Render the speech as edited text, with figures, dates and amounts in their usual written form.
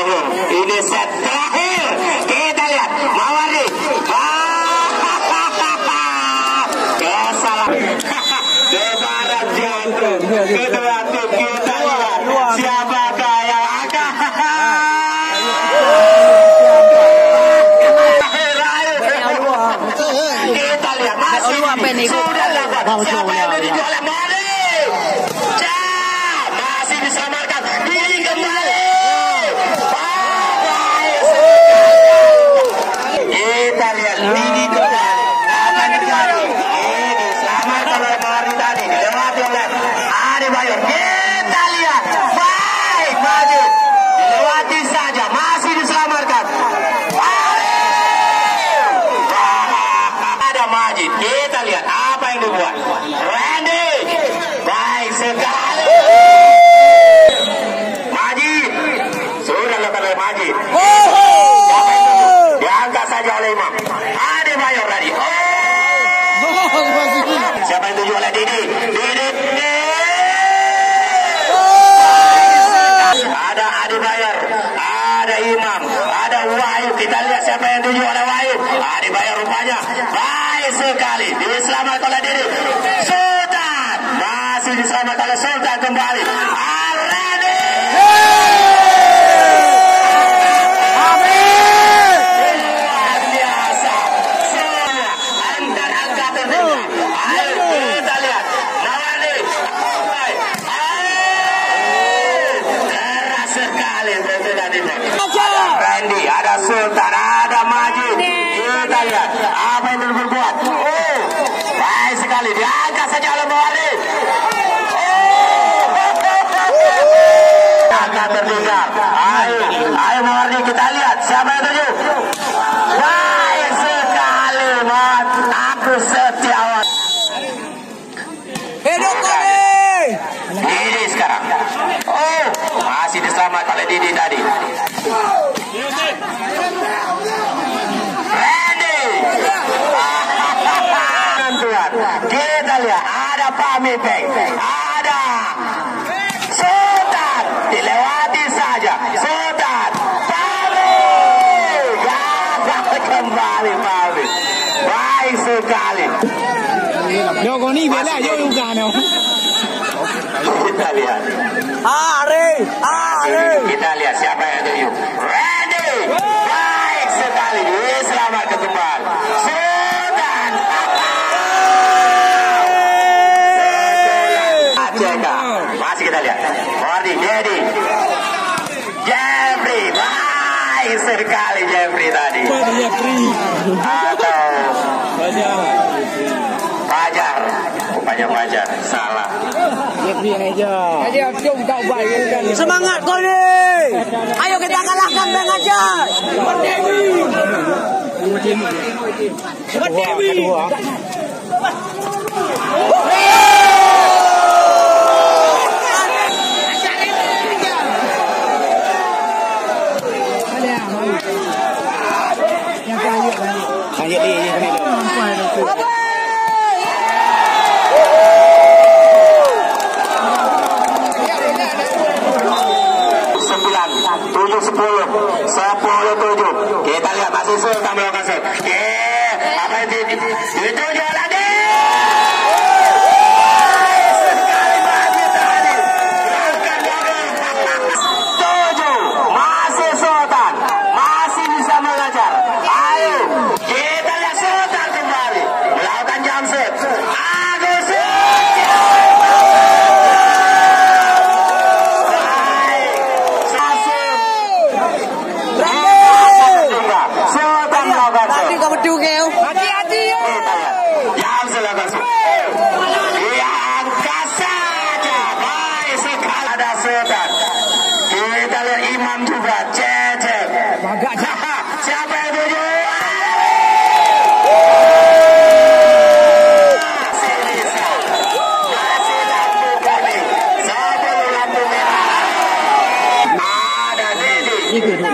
terakhir. Ini set terakhir. Kita lihat Mawardi. Kesalahan. Kebaran jantung. Kedua tim kita lihat siapakah yang akan. Kita lihat masih sudah dapat. Siapa yang dituju oleh Mawardi? Masih diselamatkan. Didi kembali. Kita lihat Didi kembali. Apa yang terjadi? Ini diselamatkan oleh Mawardi tadi. Dilewati oleh Adebayor. Kita lihat. Baik, Majid. Dilewati saja. Masih diselamatkan. Ada Majid. Kita lihat apa yang dibuat. Randy. Baik sekali. Majid. Sudah dilakukan oleh Majid. Diangkat saja oleh Imam. Adebayor tadi. Siapa yang tuju oleh Didi? Didi. Ada Adebayor. Ada Imam. Ada Wahyu. Kita lihat siapa yang tuju oleh Wahyu. Adebayor rupanya. Baik sekali. Diselamatkan oleh Didi. Sultan. Masih diselamatkan oleh Sultan kembali. Al-Radi. Luar biasa. Semua antar angkatan rendah. Ayo kita lihat. Mawardi. Keras sekali. Betul tadi. Ada Randy. Ada Sultan. Ada Majid. Kita lihat. Apa yang berbuat. Baik sekali. Diangkat saja oleh Mawardi. Agak tertinggal. Ayo Mawardi kita lihat siapa yang tuju. Baik sekali, Mat. Aku Setiawan. Hidup kami. Didi sekarang. Masih diselamatkan oleh Didi tadi. Randy. Tuhan. Kita lihat ada Pak Mipeng. Ada Sultan. Dilewati saja. Sultan. Pamit. Dapat kembali Pamit. Baik sekali. Yo con đi về lại yo Yuka no. Kita lihat. Kita lihat siapa yang tuju. Randy. Baik sekali. Selamat kembali. Sultan. Masih kita lihat. Mawardi, Dedi. Jeffrey. Baik sekali Jeffrey tadi. Atau Fajar. Rupanya Fajar. Salah. Semangat Koni. Ayo kita kalahkan Bang Ajat. Kita lihat masih Sultan melakukan set. Apa yang dituju lagi? Sekali bagi tadi. Tujuh. Masih Sultan. Masih bisa mengajar. Ayo. Kita lihat Sultan kembali. Melakukan jump set. Agus hati-hati ya. Yang selesai. Diangkat saja. Baik sekali ada Sultan. Kita lihat Imam juga. Cecep. Siapa yang tuju? Masih bisa. Masih lampu kuning. Sebelum lampu merah. Ada Didi.